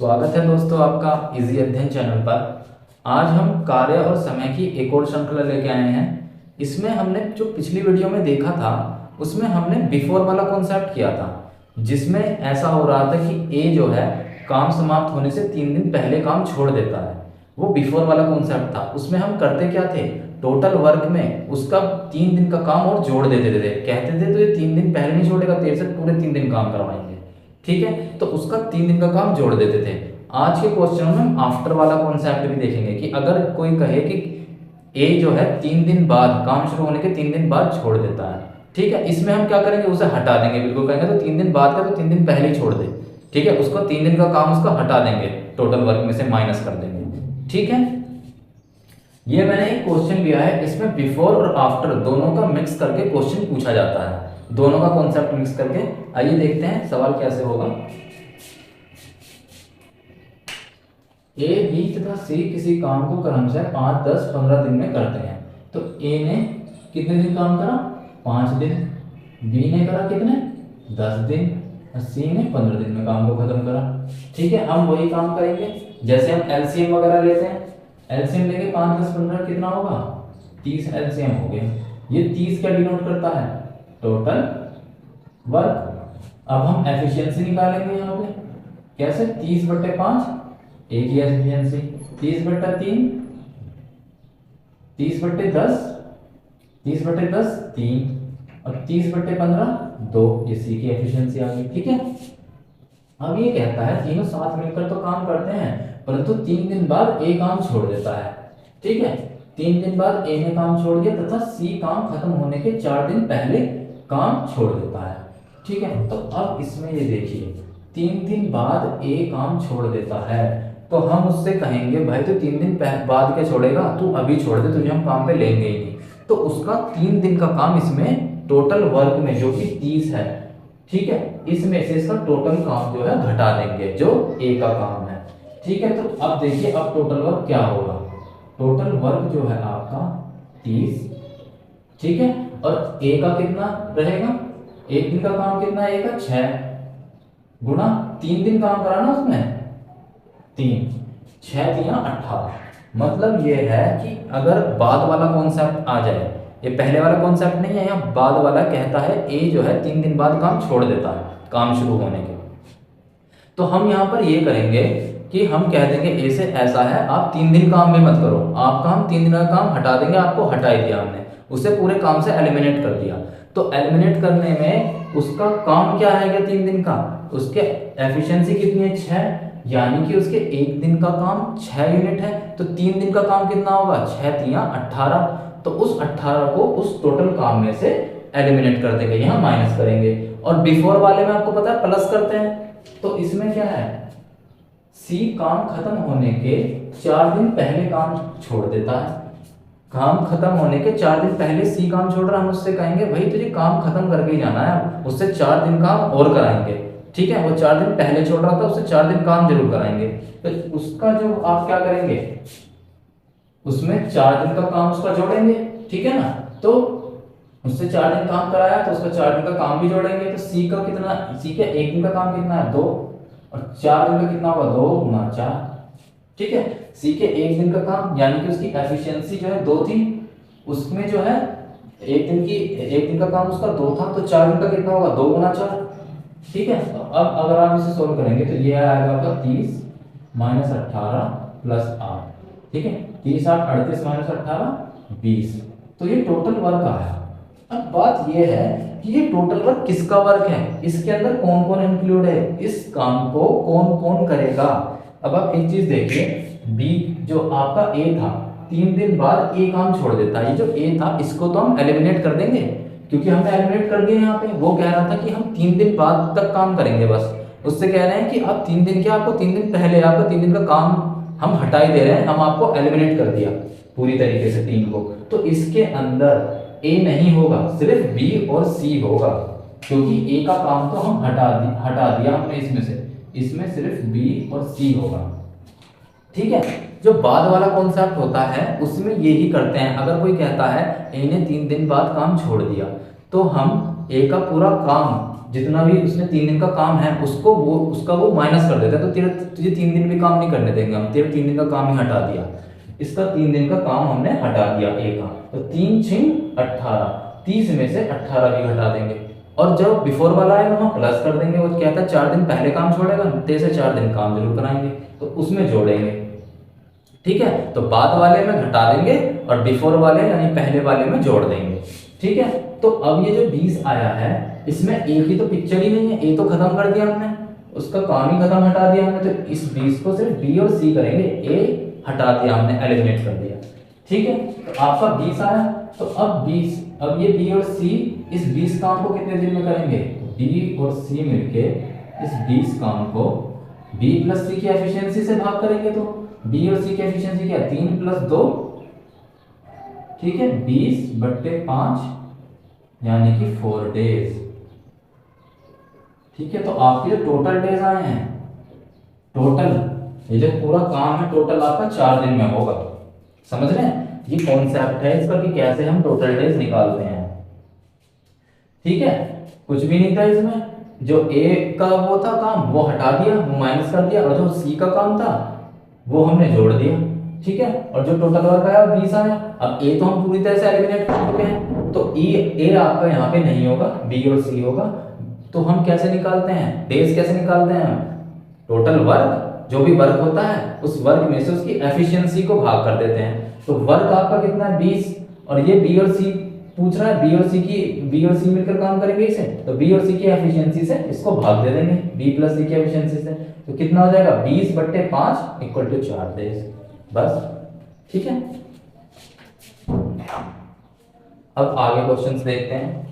स्वागत है दोस्तों आपका इजी अध्ययन चैनल पर। आज हम कार्य और समय की एक और श्रृंखला लेके आए हैं। इसमें हमने जो पिछली वीडियो में देखा था उसमें हमने बिफोर वाला कॉन्सेप्ट किया था, जिसमें ऐसा हो रहा था कि ए जो है काम समाप्त होने से 3 दिन पहले काम छोड़ देता है। वो बिफोर वाला कॉन्सेप्ट था। उसमें हम करते क्या थे, टोटल वर्क में उसका 3 दिन का काम और जोड़ देते थे। कहते थे तो ये 3 दिन पहले नहीं छोड़ेगा, तेरे से पूरे 3 दिन काम करवाएंगे। ठीक है, तो उसका 3 दिन का काम जोड़ देते थे। आज के क्वेश्चन में हम आफ्टर वाला कॉन्सेप्ट भी देखेंगे कि अगर कोई कहे कि ए जो है 3 दिन बाद काम शुरू होने के 3 दिन बाद छोड़ देता है, ठीक है, इसमें हम क्या करेंगे, उसे हटा देंगे। बिल्कुल कहेंगे तो 3 दिन बाद का तो 3 दिन पहले ही छोड़ दे। ठीक है, उसको 3 दिन का काम उसका हटा देंगे, टोटल वर्क में से माइनस कर देंगे। ठीक है, ये मैंने एक क्वेश्चन लिया है, इसमें बिफोर और आफ्टर दोनों का मिक्स करके क्वेश्चन पूछा जाता है, दोनों का कॉन्सेप्ट मिक्स करके। आइए देखते हैं सवाल कैसे होगा। ए, बी तथा सी किसी काम को क्रमशः 5, 10, 15 दिन में करते हैं। तो ए ने कितने दिन काम करा, 5 दिन। बी ने करा कितने, 10 दिन। और सी ने 15 दिन में काम को खत्म करा। ठीक है, हम वही काम करेंगे जैसे हम एलसीएम वगैरह लेते हैं। एलसीएम लेके 5, 10, 15 कितना होगा, 30 एलसीएम हो गया। ये 30 क्या डिनोट करता है, टोटल वर्क। अब हम एफिशिएंसी निकालेंगे यहाँ पे कैसे, 30/5 एक ही एफिशिएंसी, 30/3 30/10 30/10 3 और 30/15 2। ये सी की एफिशिएंसी आ गई। ठीक है, अब ये कहता है तीनों साथ मिलकर तो काम करते हैं, परंतु 3 दिन बाद ए काम छोड़ देता है। ठीक है, 3 दिन बाद ए ने काम छोड़ दिया तथा सी काम खत्म होने के 4 दिन पहले काम छोड़ देता है। ठीक है, तो अब इसमें ये देखिए 3 दिन बाद ए काम छोड़ देता है, तो हम उससे कहेंगे भाई तो 3 दिन बाद क्या छोड़ेगा, तू अभी छोड़ दे, तुझे हम काम पे लेंगे ही नहीं। तो उसका 3 दिन का काम इसमें टोटल वर्क में जो कि 30 है, ठीक है, इसमें से इसका टोटल काम जो है घटा देंगे जो ए का काम है। ठीक है, तो अब देखिए अब टोटल वर्क क्या होगा, टोटल वर्क जो है आपका 30। ठीक है, और ए का कितना रहेगा, एक दिन का काम कितना है, ए का 6 गुना 3 दिन काम करा ना उसमें 3, 6 3 18। मतलब ये है कि अगर बाद वाला कॉन्सेप्ट आ जाए, ये पहले वाला कॉन्सेप्ट नहीं है, यहाँ बाद वाला कहता है ए जो है 3 दिन बाद काम छोड़ देता है काम शुरू होने के। तो हम यहाँ पर ये करेंगे कि हम कह देंगे ए से ऐसा है, आप 3 दिन काम में मत करो, आपका हम 3 दिन का काम हटा देंगे। आपको हटा ही दिया हमने, उसे पूरे काम से एलिमिनेट कर दिया। तो एलिमिनेट करने में उसका काम क्या है क्या 3 दिन का, उसके एफिशिएंसी कितनी है 6, यानी कि उसके एक दिन का काम 6 यूनिट है। तो 3 दिन का काम कितना होगा, 6 3 18। तो उस 18 को उस टोटल काम में से एलिमिनेट कर देंगे, यहाँ माइनस करेंगे। और बिफोर वाले में आपको पता है प्लस करते हैं। तो इसमें क्या है, सी काम खत्म होने के 4 दिन पहले काम छोड़ देता है। काम खत्म होने के 4 दिन पहले सी काम छोड़ रहा है, हम उससे कहेंगे भाई तुझे काम खत्म करके ही जाना है, उससे 4 दिन काम और कराएंगे। ठीक है, वो 4 दिन पहले छोड़ रहा था, उससे 4 दिन काम जरूर कराएंगे। तो उसका जो आप क्या करेंगे, उसमें 4 दिन का काम उसका जोड़ेंगे। ठीक है ना, तो उससे 4 दिन काम कराया तो उसका 4 दिन का काम भी जोड़ेंगे। तो सी का कितना, सी का एक दिन का काम कितना है 2, और 4 दिन का कितना होगा 2 गुना 4। ठीक है, सी के एक दिन का काम यानी कि उसकी एफिशिएंसी जो है 2 थी, उसमें जो है एक दिन का काम उसका 2 था, तो 4 दिन का कितना होगा 2 गुना 4। ठीक है, तो अब अगर आप इसे सोल्व करेंगे तो ये आएगा आपका 30 - 18 + 8। ठीक है, 30 8 38 - 18 20। तो ये टोटल वर्क आया। अब बात ये है कि ये टोटल वर्क किसका वर्क है, इसके अंदर कौन कौन इंक्लूड है, इस काम को कौन कौन करेगा। अब आप एक चीज देखिए, बी जो आपका ए था 3 दिन बाद ए काम छोड़ देता है। ये जो ए था इसको तो हम एलिमिनेट कर देंगे, क्योंकि हमने एलिमिनेट कर दिया यहाँ पे। वो कह रहा था कि हम 3 दिन बाद तक काम करेंगे, बस उससे कह रहे हैं कि अब 3 दिन क्या, आपको 3 दिन पहले आपका 3 दिन का काम हम हटा ही दे रहे हैं, हम आपको एलिमिनेट कर दिया पूरी तरीके से 3 को। तो इसके अंदर ए नहीं होगा, सिर्फ बी और सी होगा, क्योंकि ए का काम तो हम हटा दिया हमने इसमें से, इसमें सिर्फ बी और सी होगा। ठीक है, जो बाद वाला कॉन्सेप्ट होता है उसमें यही करते हैं। अगर कोई कहता है ए ने 3 दिन बाद काम छोड़ दिया, तो हम ए का पूरा काम जितना भी उसने 3 दिन का काम है उसको वो माइनस कर देता है। तो तुझे 3 दिन भी काम नहीं करने देंगे हम, तेरे 3 दिन का काम ही हटा दिया, इसका 3 दिन का काम हमने हटा दिया ए का। तो 3 6 18, 30 में से 18 भी हटा देंगे। और जब बिफोर वाला आएगा वहाँ प्लस कर देंगे। वो कहता है 4 दिन पहले काम छोड़ेगा, तेरे से 4 दिन काम जरूर कराएंगे, तो उसमें जोड़ेंगे। ठीक है, तो बाद वाले में घटा देंगे और बिफोर वाले यानी पहले वाले में जोड़ देंगे। ठीक है, तो अब ये जो 20 आया है इसमें ए की तो पिक्चर ही नहीं है, ए तो खत्म कर दिया हमने, उसका काम ही खत्म, हटा दिया हमने। तो इस 20 को सिर्फ बी और सी करेंगे, ए हटा दिया हमने, एलिमिनेट कर दिया। ठीक है, तो आपका 20 आया। तो अब ये बी और सी इस 20 काम को कितने दिन में करेंगे? बी और सी मिलके इस 20 काम को बी प्लस सी की एफिशिएंसी से भाग करेंगे। तो बी और सी की एफिशिएंसी क्या है? 3 + 2, ठीक है, 20/5 यानी कि 4 डेज। ठीक है, तो आपके जो टोटल डेज आए हैं, टोटल ये जो पूरा काम है टोटल आपका 4 दिन में होगा। समझ रहे हैं? ये कॉन्सेप्ट है इसका कि कैसे हम टोटल डेज निकालते हैं। ठीक है, कुछ भी नहीं था इसमें, जो ए का वो था काम वो हटा दिया, वो माइनस कर दिया, और जो सी का काम था वो हमने जोड़ दिया। ठीक है, और जो टोटल वर्क आया 20 आया। अब ए तो हम पूरी तरह से एलिमिनेट कर चुके हैं, तो ए आपका यहाँ पे नहीं होगा, बी और सी होगा। तो हम कैसे निकालते हैं डेज? कैसे निकालते हैं? टोटल वर्क, जो भी वर्क होता है उस वर्क में से उसकी एफिशिएंसी को भाग कर देते हैं। तो वर्क आपका कितना है? 20, और ये बी और सी पूछ रहा है, बी और सी मिलकर काम करेंगे इसे, तो बी और सी की एफिशिएंसी से इसको भाग दे देंगे, बी प्लस सी की एफिशिएंसी से। तो कितना हो जाएगा? 20/5 = 4 डेज, बस। ठीक है, अब आगे क्वेश्चंस देखते हैं।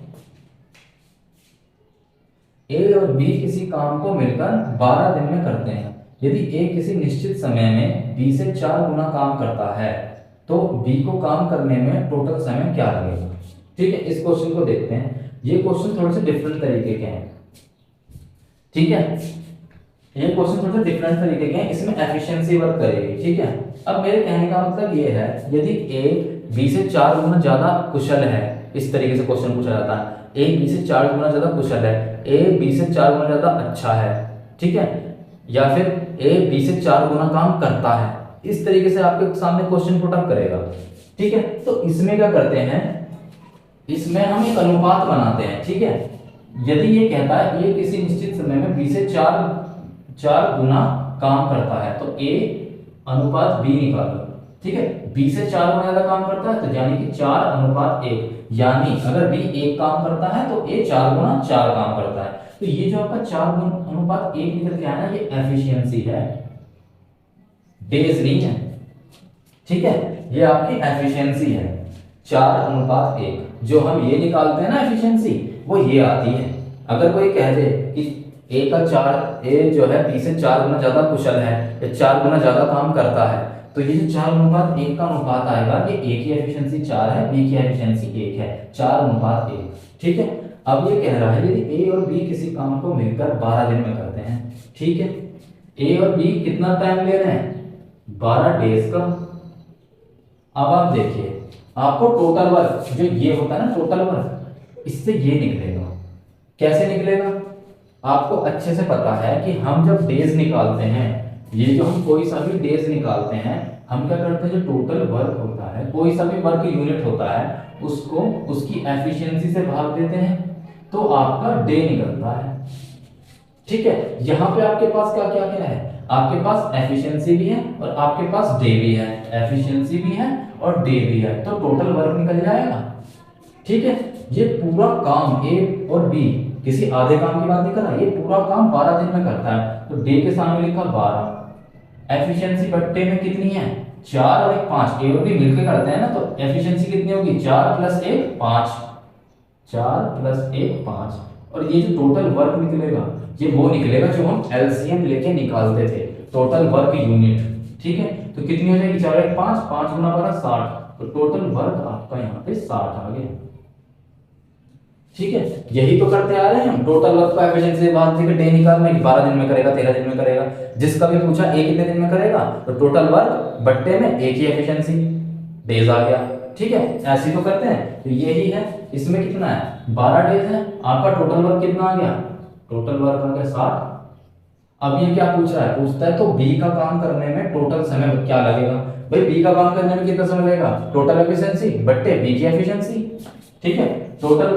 ए और बी किसी काम को मिलकर 12 दिन में करते हैं। यदि ए किसी निश्चित समय में बी से 4 गुना काम करता है तो बी को काम करने में टोटल समय क्या लगेगा? ठीक है, इस क्वेश्चन को देखते हैं। ये क्वेश्चन थोड़े से डिफरेंट तरीके के हैं। ठीक है, ये क्वेश्चन थोड़े से डिफरेंट तरीके के हैं, इसमें एफिशिएंसी वर्क करेगी। ठीक है, अब मेरे कहने का मतलब ये है, यदि ए बी से 4 गुना ज्यादा कुशल है, इस तरीके से क्वेश्चन पूछा जाता है, ए बी से 4 गुना ज्यादा कुशल है, ए बी से 4 गुना ज्यादा अच्छा है, ठीक है, या फिर ए बी से 4 गुना काम करता है, इस तरीके से आपके सामने क्वेश्चन पुट अप करेगा। ठीक है, तो इसमें क्या करते हैं, इसमें हम एक अनुपात बनाते हैं। ठीक है, यदि ये कहता है ए किसी निश्चित समय में बी से 4 गुना काम करता है, तो ए अनुपात बी निकालो। ठीक है, बी से 4 गुना ज्यादा काम करता है, तो यानी कि 4:1, यानी अगर बी 1 काम करता है तो ए 4 गुना 4 काम करता है। तो ये जो आपका 4:1 निकल के आया ना, ये एफिशिएंसी है, डेज नहीं है। ठीक है, ये आपकी एफिशिएंसी है 4:1। जो हम ये निकालते हैं ना एफिशिएंसी, वो ये आती है। अगर कोई कह दे कि ए जो है बी से 4 गुना ज्यादा कुशल है या 4 गुना ज्यादा काम करता है, तो ये जो 4:1 का अनुपात आएगा, ये ए की एफिशिएंसी 4 है, बी की एफिशिएंसी 1 है, 4:1। ठीक है, अब ये कह रहा है यदि ए और बी किसी काम को मिलकर 12 दिन में करते हैं। ठीक है, ए और बी कितना टाइम ले रहे हैं? 12 डेज का। अब आप देखिए, आपको टोटल वर्क जो ये होता है ना, टोटल वर्क, इससे ये निकलेगा। कैसे निकलेगा? आपको अच्छे से पता है कि हम जब डेज निकालते हैं, ये जो हम कोई सा भी डेज निकालते हैं, हम क्या करते हैं, जो टोटल वर्क होता है, कोई सा भी वर्क यूनिट होता है, उसको उसकी एफिशिएंसी से भाग देते हैं, तो आपका डे निकलता है। ठीक है, यहाँ पे आपके पास क्या क्या क्या है? आपके पास एफिशिएंसी भी है और आपके पास डे भी है, एफिशिएंसी भी है और डे भी है, तो टोटल वर्क निकल जाएगा। ठीक है, ये पूरा काम ए और बी किसी आधे काम की बात नहीं कर रहा, ये पूरा काम 12 दिन में करता है, तो डे के सामने लिखा 12। एफिशिएंसी बट्टे में कितनी है? 4 और 1 5, ए और बी मिलकर करते हैं ना, तो एफिशिएंसी कितनी होगी? 4 + 1 5, 4 + 1 5। और ये जो टोटल वर्क निकलेगा, ये वो निकलेगा जो हम एलसीएम लेके निकालते थे, टोटल वर्क यूनिट। ठीक है, तो कितनी हो जाएगी? 4 1 5, 5 × 12 60, तो टोटल वर्क आपका यहाँ पे 60 आ गया। ठीक है, यही तो करते आ रहे हैं हम, टोटल वर्क का एफिशिएंसी से बात थी कि डे निकालना है, 12 दिन में करेगा, 13 दिन में करेगा, जिसका भी पूछा ए कितने दिन में करेगा, तो टोटल वर्क बट्टे में ए की एफिशिएंसी, डेज आ गया। ठीक है, ऐसे तो करते हैं, तो यही है। इसमें कितना है? 12 डेज है, आपका टोटल वर्क कितना आ गया? टोटल वर्क आ गया 60। अब ये क्या पूछ रहा है, पूछता है तो बी का काम करने में टोटल समय क्या लगेगा। भाई बी का काम करने में कितना समय लगेगा, टोटल एफिशिएंसी बट्टे बी की एफिशिएंसी। ठीक है, टोटल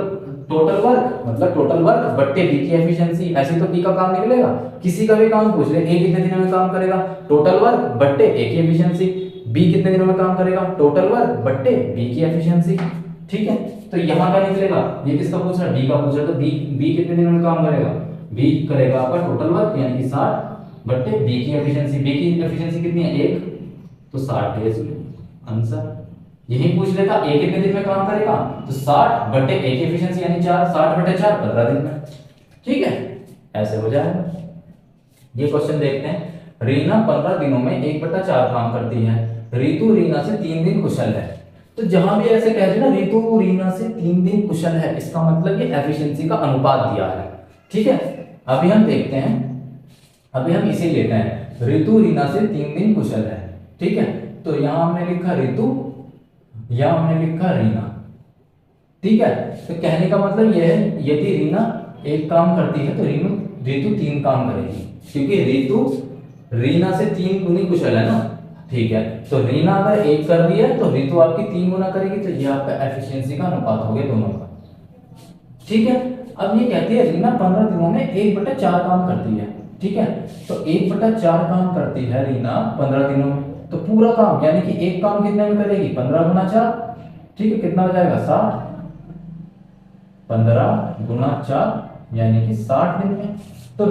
टोटल वर्क मतलब टोटल वर्क बट्टे बी की एफिशिएंसी, ऐसे तो बी का काम निकलेगा। किसी का भी काम पूछ ले, ए कितने दिनों में काम करेगा, टोटल वर्क बट्टे ए की एफिशिएंसी। बी कितने दिनों में काम करेगा, टोटल वर्क बट्टे बी की एफिशिएंसी। ठीक है, तो यहाँ क्या निकलेगा, ये किसका पूछ रहा है, बी का पूछ रहा है, तो बी बी कितने दिनों में काम करेगा, बी करेगा आपका टोटल वर्क यानी कि 60 बट्टे बी की एफिशिएंसी। बी की एफिशिएंसी कितनी है, 1, तो 60 डेज आंसर। यही पूछ लेता ए कितने दिन में काम करेगा, तो 60 बट्टे ए की एफिशिएंसी यानी 4, 60 बट्टे 4 15 दिन में। ठीक है, ऐसे हो जाएगा। ये क्वेश्चन देखते हैं। रीना 15 दिनों में 1/4 काम करती है, रितु रीना से 3 दिन कुशल है। तो जहां भी ऐसे कह दिया ना रितु रीना से 3 दिन कुशल है, इसका मतलब ये एफिशिएंसी का अनुपात दिया है। ठीक है, अभी हम देखते हैं, अभी हम इसे लेते हैं, ऋतु रीना से 3 दिन कुशल है। ठीक है, तो यहां हमने लिखा ऋतु, यहां हमने लिखा रीना। ठीक है, तो कहने का मतलब यह है यदि रीना एक काम करती है तो ऋतु 3 काम करेगी, क्योंकि ऋतु रीना से 3 गुनी कुशल है ना। ठीक है, तो रीना अगर 1 कर रही है तो ऋतु आपकी 3 गुना करेगी, तो ये आपका एफिशिएंसी का अनुपात हो गया दोनों का। ठीक है, अब ये कहती है रीना 15 दिनों में 1/4 काम करती है। ठीक है, तो 1/4 काम करती है रीना 15 दिनों में, तो पूरा काम यानी कि एक काम कितने में करेगी, 15 गुना 4। ठीक है, कितना हो जाएगा 60, 15 गुना 4 यानी कि 60 दिन में। तो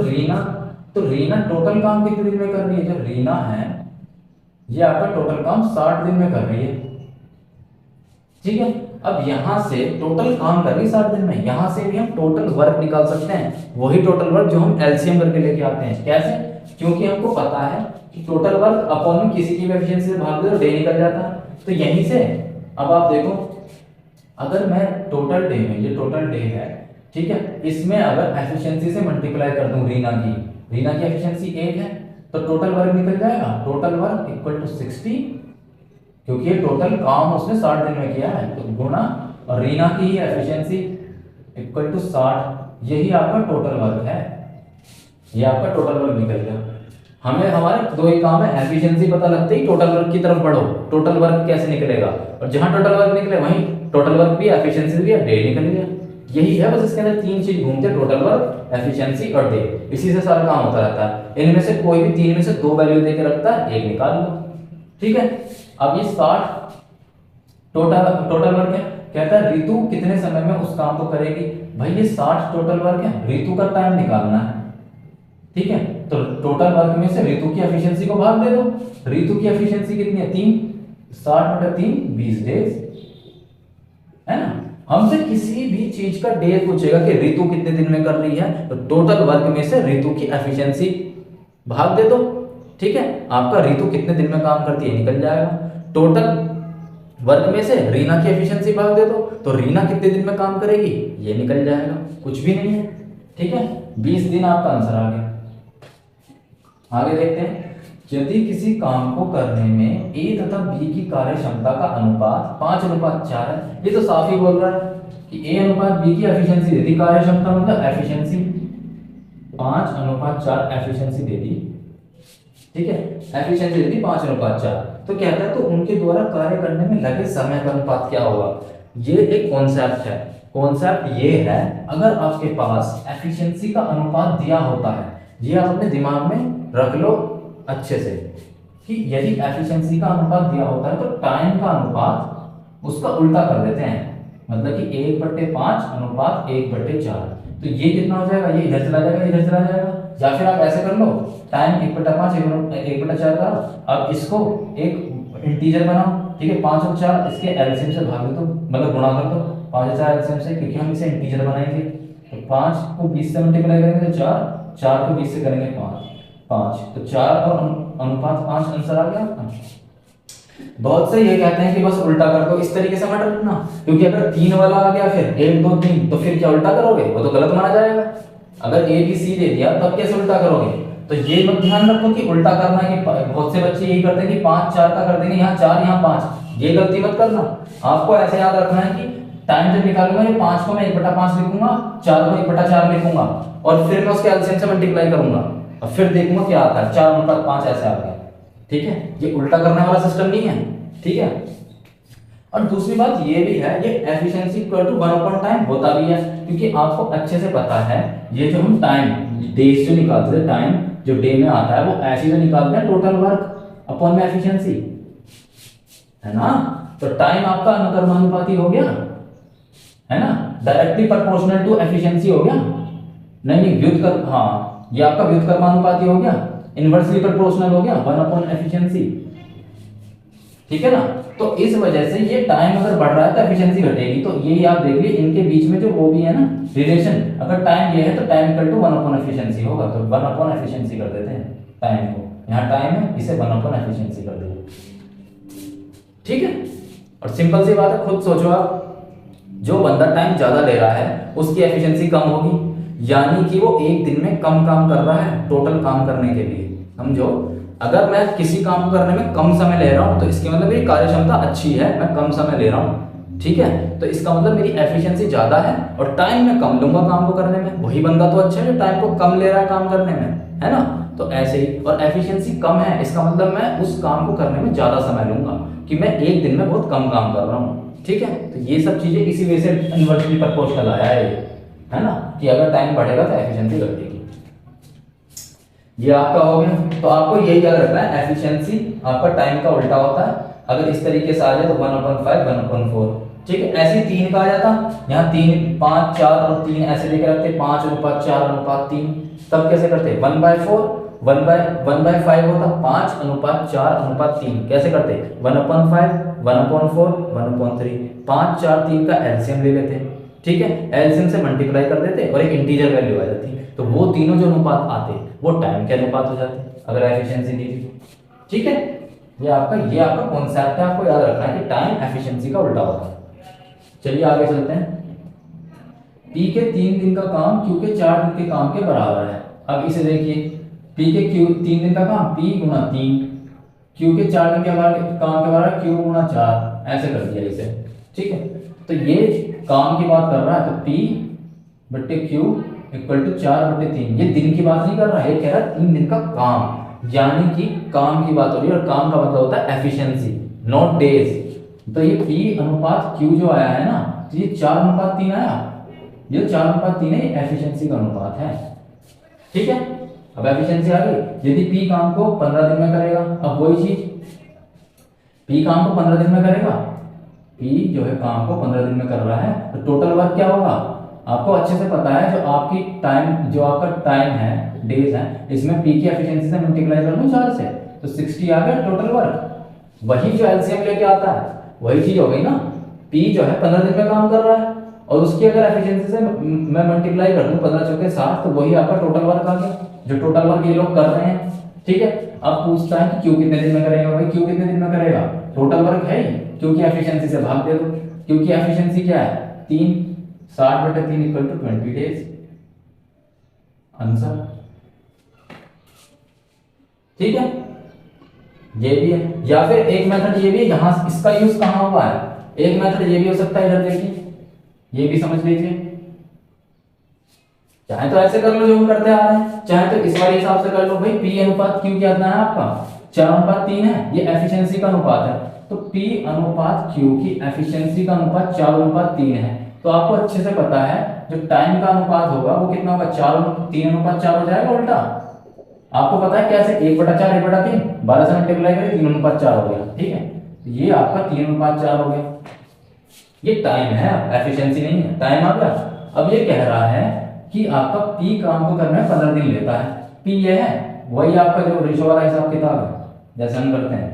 रीना टोटल काम कितने दिन में कर रही है, जो रीना है ये आपका टोटल काम 60 दिन में कर रही है। ठीक है, अब यहां से टोटल काम कर रही है 60 दिन में, यहां से भी हम टोटल वर्क निकाल सकते हैं, वही टोटल वर्क जो हम एलसीएम करके लेके आते हैं। कैसे, क्योंकि हमको पता है कि टोटल वर्क अपॉन में किसी की एफिशिएंसी से भाग दे तो डे निकल जाता है। तो यहीं से अब आप देखो, अगर मैं टोटल डे में, ये टोटल डे है, ठीक है, इसमें अगर एफिशिएंसी से मल्टीप्लाई कर दूं रीना की एफिशिएंसी 1 है, तो टोटल वर्क निकल जाएगा, टोटल वर्क इक्वल टू 60, क्योंकि ये टोटल काम उसने 60 दिन में किया है, तो गुना और रीना की ही एफिशिएंसी इक्वल टू 60, यही आपका टोटल वर्क है। ये आपका टोटल वर्क निकल गया। हमें हमारे 2 ही काम है, एफिशिएंसी पता लगते ही टोटल वर्क की तरफ बढ़ो, टोटल वर्क कैसे निकलेगा, और जहां टोटल वर्क निकले वहीं टोटल वर्क भी, एफिशिएंसी भी, डे निकल गया। यही है बस, इसके अंदर 3 चीज घूमते, टोटल वर्क, एफिशिएंसी और डे, इसी से सारा काम होता रहता है। इनमें से कोई भी 3 में से 2 वैल्यू देके रखता है, एक निकाल लो। ठीक है, अब ये 60 टोटल वर्क है, कहता है ऋतु कितने समय में उस काम को करेगी। भाई ये 60 टोटल वर्क है, ऋतु का टाइम निकालना है। ठीक है, तो टोटल वर्क में से ऋतु की एफिशिएंसी को भाग दे दो। ऋतु की एफिशिएंसी कितनी है, 3, 60/3 20 डेज है ना। हमसे किसी भी चीज का डे पूछेगा कि ऋतु कितने दिन में कर रही है, तो टोटल वर्क में से ऋतु की एफिशिएंसी भाग दे दो। ठीक है, आपका ऋतु कितने दिन में काम करती है निकल जाएगा। टोटल वर्क में से रीना की एफिशिएंसी भाग दे दो, तो रीना कितने दिन में काम करेगी ये निकल जाएगा, कुछ भी नहीं है। ठीक है, 20 दिन आपका आंसर आ गया। आगे देखते हैं, यदि किसी काम को करने में ए तथा बी की कार्य क्षमता का अनुपात 5:4 है, ये तो साफ ही बोल रहा है कि ए अनुपात बी की एफिशिएंसी दे दी, कार्य क्षमता मतलब एफिशिएंसी 5:4 एफिशिएंसी दे दी। ठीक है, एफिशिएंसी दे दी 5:4, तो कहता है तो उनके द्वारा कार्य करने में लगे समय का अनुपात क्या होगा। ये एक कॉन्सेप्ट है, कॉन्सेप्ट ये है, अगर आपके पास एफिशिएंसी का अनुपात दिया होता है, ये आप अपने दिमाग में रख लो अच्छे से, कि यदि एफिशिएंसी का अनुपात दिया होता है तो टाइम का अनुपात उसका उल्टा कर देते हैं, मतलब कि 1/5 अनुपात 1/4, तो ये कितना हो जाएगा, ये इधर चला जाएगा, इधर चला जाएगा। या फिर आप ऐसे कर लो, टाइम 1/5 1/4 करो, अब इसको एक इंटीजर बनाओ। ठीक है, 5 और 4 इसके एलसीएम से भाग दो, मतलब गुणा कर दो 5 और 4 एलसीएम से, क्योंकि हम इसे इंटीजर बनाएंगे। तो 5 को 20 से मल्टीप्लाई करेंगे तो 4, 4 को 20 से करेंगे 5, तो 4 और अनुपात 5 आंसर आ गया। बहुत से ये कहते हैं कि बस उल्टा कर दो, इस तरीके से मत रखना, क्योंकि अगर 3 वाला आ गया फिर 1 2 3, तो फिर क्या उल्टा करोगे, वो तो गलत माना जाएगा। अगर ए बी सी दे दिया तब कैसे उल्टा करोगे, तो ये मत ध्यान रखो कि उल्टा करना है, कि बहुत से बच्चे यही करते हैं कि 5 4 का कर देंगे, यहाँ 4 यहाँ 5, ये गलती मत करना। आपको ऐसे याद रखना है कि टाइम जब निकालूंगा ये 5 को मैं 1/5 लिखूंगा, 4 को 1/4 लिखूंगा, और फिर मैं उसके एलसीएम से मल्टीप्लाई करूंगा और फिर देखूंगा क्या आता है, 4/5 ऐसे आ गया। ठीक है, ये उल्टा करने वाला सिस्टम नहीं है। ठीक है, और दूसरी बात ये भी है, ये एफिशिएंसी इक्वल टू 1 टाइम होता भी है, क्योंकि आपको अच्छे से पता है ये जो हम टाइम डेज जो निकालते थे, टाइम जो डे में आता है वो ऐसे तो निकालते हैं टोटल वर्क अपॉन में एफिशिएंसी, है ना। तो टाइम आपका अनुक्रमानुपाती हो गया, है ना, डायरेक्टली प्रोपोर्शनल टू एफिशिएंसी हो गया। नहीं व्युत्क्रम, हाँ ये आपका व्युत्क्रमानुपाती हो गया, इनवर्सली प्रोपोर्शनल हो गया 1 एफिशिएंसी। ठीक है ना, तो इस वजह से ये टाइम अगर बढ़ रहा है तो एफिशिएंसी घटेगी। तो यही आप देख लीजिए इनके बीच में जो वो भी है ना रिलेशन, अगर टाइम ये है तो टाइम इक्वल टू 1 एफिशिएंसी होगा, तो 1 एफिशिएंसी कर देते हैं टाइम को, यहाँ टाइम है इसे 1 एफिशिएंसी कर देंगे। ठीक है, और सिंपल सी बात है, खुद सोचो आप, जो बंदा टाइम ज्यादा ले रहा है उसकी एफिशिएंसी कम होगी, यानी कि वो एक दिन में कम काम कर रहा है टोटल काम करने के लिए। समझो, अगर मैं किसी काम को करने में कम समय ले रहा हूं तो इसके मतलब मेरी कार्य क्षमता अच्छी है, मैं कम समय ले रहा हूं। ठीक है, तो इसका मतलब मेरी एफिशिएंसी ज्यादा है और टाइम में कम लूंगा काम को करने में। वही बंदा तो अच्छा है जो टाइम को कम ले रहा है काम करने में, है ना। तो ऐसे ही, और एफिशिएंसी कम है इसका मतलब मैं उस काम को करने में ज्यादा समय लूंगा, कि मैं एक दिन में बहुत कम काम कर रहा हूँ। ठीक है, तो ये सब चीजें इसी वजह से इनवर्सली प्रोपोर्शनल आया है ये, है ना, कि अगर टाइम बढ़ेगा तो एफिशिएंसी घटेगी। ये आपका हो गया। तो आपको यही याद रखना है, एफिशिएंसी आपका टाइम का उल्टा होता है। अगर इस तरीके से आ जाए तो 1/5 1/4। ठीक है, ऐसे 3 का आ जाता, यहाँ 3 5 4 और 3 ऐसे लेके रखते 5:4:3। तब कैसे करते 1/4 1/5 होता 5:4:3। कैसे करते 1/5 1/4 1/3। 5 4 3 का एलसीएम ले लेते। ठीक है, एलसीएम से मल्टीप्लाई कर देते और एक इंटीजर वैल्यू आ जाती, तो वो तीनों जो अनुपात आते वो टाइम के अनुपात हो जाते अगर एफिशिएंसी दी थी। ठीक है, ये आपका कॉन्सेप्ट है, आपको याद रखना है कि टाइम एफिशिएंसी का उल्टा होता है। चलिए आगे चलते हैं। P के 3 दिन का काम Q के 4 दिन के काम के बराबर है। अब इसे देखिए, P के 3 दिन का काम P गुना 3, Q के 4 दिन के काम के बराबर Q गुना 4, ऐसे कर दिया इसे। ठीक है, तो ये काम की बात कर रहा है, तो P बट्टे Q इक्वल टू 4/3। ये दिन की बात नहीं कर रहा है, ये कह रहा है 3 दिन का काम, यानी कि काम की बात हो रही है, और काम का मतलब होता है एफिशिएंसी, नॉट डेज। तो ये P/Q जो आया है ना, तो ये 4/3 आया, ये 4/3 है, ये एफिशिएंसी का अनुपात है। ठीक है, अब एफिशिएंसी आ गई। यदि P काम को 15 दिन में करेगा, अब वही चीज P काम को 15 दिन में करेगा, P जो है काम को 15 दिन में कर रहा है, तो टोटल वर्क क्या होगा आपको अच्छे से पता है। जो आपका टाइम है, डेज है, इसमें P की एफिशिएंसी से मल्टीप्लाई कर दूं 4 से, तो 60 आ गया टोटल वर्क। वही जो एलसीएम लेके आता है वही चीज हो गई ना। P जो है 15 दिन में काम कर रहा है और उसकी अगर एफिशिएंसी से मैं मल्टीप्लाई कर दूं 15 चौके 60, तो वही आपका टोटल वर्क आ गया, जो टोटल वर्क ये लोग कर रहे हैं। ठीक है, अब पूछता है कि Q कितने दिन में करेगा। भाई Q कितने दिन में करेगा, टोटल वर्क है ही, Q की एफिशिएंसी से भाग दे दो। Q की एफिशिएंसी क्या है 3, 60/3 इक्वल टू 20 डेज, आंसर। ठीक है, ये भी है। या फिर एक मेथड ये भी है, यहां इसका यूज कहां हुआ है, एक मेथड ये भी हो सकता है, इधर देखिए, ये भी समझ लीजिए। चाहे तो ऐसे कर लो जो हम करते आ रहे हैं, चाहे तो इस वाले हिसाब से कर लो। भाई P/Q कितना है आपका 4/3 है, ये एफिशिएंसी का अनुपात है, तो P/Q की एफिशिएंसी का अनुपात 4/3 है। तो आपको अच्छे से पता है जो टाइम का अनुपात होगा वो कितना होगा, 3/4 हो जाएगा उल्टा। आपको पता है कैसे, 1/4 1/3, 12 से मल्टीप्लाई करें 3/4 हो गया। ठीक है, तो ये आपका 3/4 हो गया। ये टाइम है, एफिशिएंसी नहीं है, टाइम आ गया। अब ये कह रहा है कि आपका P काम को करने में 15 दिन लेता है। P ये है, वही आपका जो रेशो वाला हिसाब किताब है जैसे हम करते हैं।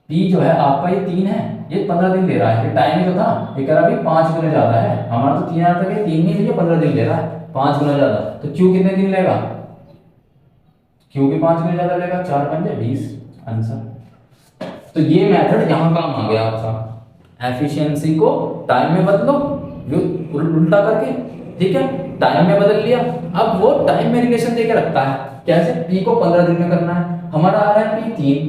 P जो है आपका ये 3 है, ये 15 दिन ले रहा है। ये टाइम ही तो था, ये कह रहा है 5 गुना ज्यादा है, हमारा तो 3 तक है, 3 नहीं, ये 15 दिन ले रहा है, 5 गुना ज्यादा। तो Q कितने दिन लेगा, Q भी 5 गुना ज्यादा लेगा, 4 5 20, आंसर। तो ये मेथड यहां काम आ गया आपका, एफिशिएंसी को टाइम में बदलो उल्टा करके। ठीक है, टाइम में बदल लिया, अब वो टाइम में रिलेशन देके रखता है। कैसे, P को 15 दिन में करना है, हमारा आ रहा है P 3,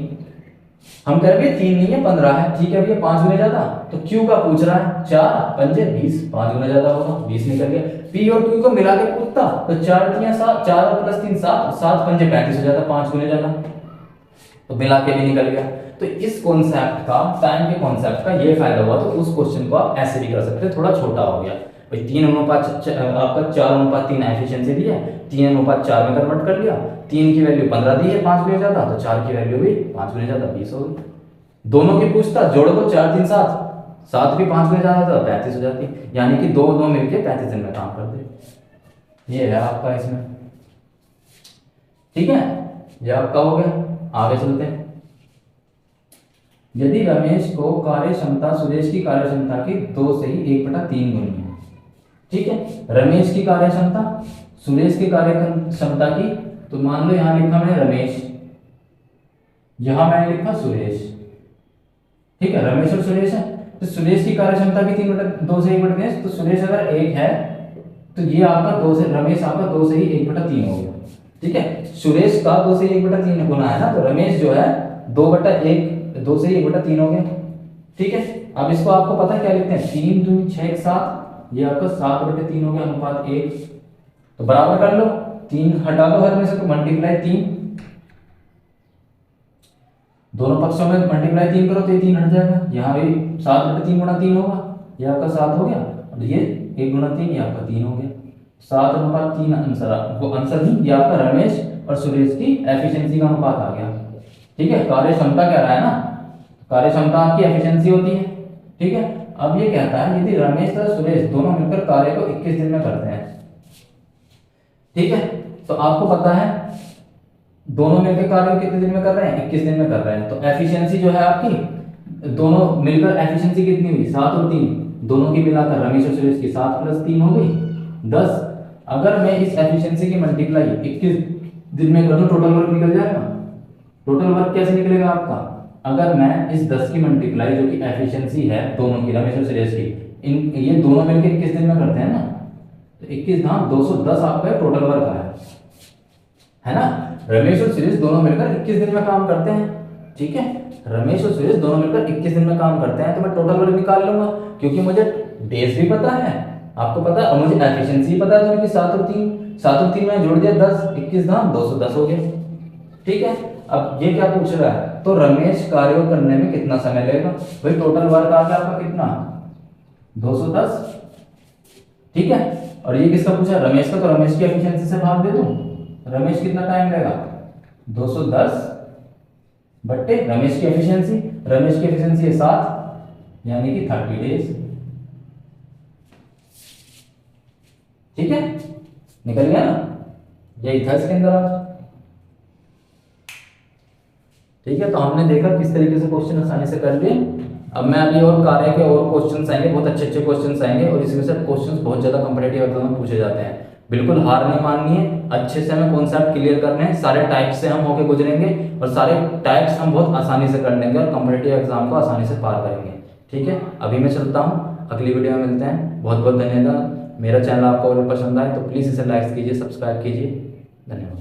हम कह रहे हैं 3 नहीं है 15 है, ठीक है भैया 5 गुना ज्यादा, तो Q का पूछ रहा है 4 पंजे 20, 5 गुना ज्यादा होगा, 20 निकल गया। P और Q को मिला के पूछता तो 4 3 7, 4 और प्लस 3 7, 7 पंजे 35 हो जाता, 5 गुना ज्यादा, तो मिला के भी निकल गया। तो इस कॉन्सेप्ट का, टाइम के कॉन्सेप्ट का ये फायदा हुआ, तो उस क्वेश्चन को आप ऐसे भी कर सकते हैं, थोड़ा छोटा हो गया भाई। 3:4 आपका 4:3 एफिशिएंसी दी है, 3:4 में कन्वर्ट कर लिया, 3 की वैल्यू 15 दी है 5 गुना ज्यादा, तो 4 की वैल्यू भी 5 गुना ज्यादा 20 हो गई। दोनों की पूछता जोड़ दो, 4 3 7, 7 भी 5 गुना ज्यादा था 35 हो जाती, यानी कि दो मिलके 35 दिन में काम करते। ये है आपका इसमें, ठीक है, ये आपका हो गया। आगे चलते हैं। यदि रमेश को कार्य क्षमता सुरेश की कार्य क्षमता की 2 से ही 1/3 गुनी है, ठीक है, रमेश की कार्य क्षमता सुरेश की कार्य क्षमता की, तो मान लो यहां लिखा मैंने रमेश, यहां मैंने लिखा सुरेश, ठीक है, रमेश और सुरेश है, तो सुरेश की कार्य क्षमता भी 2 से 1/3, तो सुरेश अगर 1 है तो ये आपका 2 से, रमेश आपका 2 से ही 1/3 हो गया, ठीक है। सुरेश का 2 से 1/3 गुना है ना, तो रमेश जो है 2 से ही 1/3 हो गया, ठीक है। अब इसको आपको पता है क्या लिखते हैं, 3 2 6 7, ये आपका 7/3 हो गया, अनुपात 1, तो बराबर कर लो, 3 हटा लो हर में से, तो मल्टीप्लाई 3, दोनों पक्षों में मल्टीप्लाई 3 करो तो ये 3 हट जाएगा, यहाँ भी 7/3 गुणा 3 होगा, ये आपका 7 हो गया, और ये 1 गुणा 3 ये आपका 3 हो गया, 7:3 आंसर, वो आंसर नहीं, ये आपका रमेश और सुरेश की एफिशिएंसी का अनुपात आ गया, ठीक है। कार्य क्षमता कह रहा है ना, कार्य क्षमता आपकी एफिशिएंसी होती है, ठीक है। अब ये कहता है यदि रमेश तथा सुरेश दोनों मिलकर कार्य को 21 दिन में करते हैं, ठीक है, तो आपको पता है दोनों मिलकर कार्य को कितने दिन में कर रहे हैं, 21 दिन में कर रहे हैं, तो एफिशिएंसी जो है आपकी, दोनों मिलकर एफिशिएंसी कितनी हुई, 7 और 3, दोनों की मिलाकर रमेश और सुरेश की 7 + 3 हो गई 10। अगर मैं इस एफिशिएंसी की मल्टीप्लाई 21 दिन में कर दूं, टोटल वर्क निकल जाएगा। टोटल वर्क कैसे निकलेगा आपका, अगर मैं इस 10 की मल्टीप्लाई जो कि एफिशिएंसी है दोनों की, रमेश और सुरेश की, इन ये दोनों मिलकर 21 दिन में करते हैं ना, तो 21 दाम 210 आपका टोटल वर्क है ना। रमेश और सुरेश दोनों मिलकर 21 दिन में काम करते हैं, ठीक है, रमेश और सुरेश दोनों मिलकर 21 दिन में काम करते हैं, तो मैं टोटल वर्क निकाल लूंगा, क्योंकि मुझे डेज भी पता है, आपको पता है, और मुझे एफिशिएंसी पता है, तो 7 और 3 में जोड़ दिया 10, 21 दाम 210 हो गया, ठीक है। अब ये क्या पूछ रहा है, तो रमेश कार्य को करने में कितना समय लगेगा, भाई टोटल वर्क आ गया आपका कितना, 210, ठीक है। और ये किसका पूछा, रमेश का, तो रमेश की एफिशिएंसी से भाग दे दूं, रमेश कितना टाइम लेगा, 210 बट्टे रमेश की एफिशिएंसी, रमेश की एफिशिएंसी है 7, यानी कि 30 डेज, ठीक है, निकल गया ना, यही था इसके अंदर आज, ठीक है। तो हमने देखा किस तरीके से क्वेश्चन आसानी से कर लिए। अब मैं अभी और कार्य के और क्वेश्चंस आएंगे, बहुत अच्छे अच्छे क्वेश्चंस आएंगे, और इसमें से क्वेश्चंस बहुत ज़्यादा कॉम्पिटिटिव एग्जाम में पूछे जाते हैं। बिल्कुल हार नहीं माननी है, अच्छे से हमें कॉन्सेप्ट क्लियर करने हैं, सारे टाइप्स से हम होके गुजरेंगे, और सारे टाइप्स हम बहुत आसानी से कर लेंगे, और कॉम्पिटिटिव एग्जाम को आसानी से पार करेंगे, ठीक है। अभी मैं चलता हूँ, अगली वीडियो में मिलते हैं, बहुत बहुत धन्यवाद। मेरा चैनल आपको अगर पसंद आए तो प्लीज़ इसे लाइक कीजिए, सब्सक्राइब कीजिए, धन्यवाद।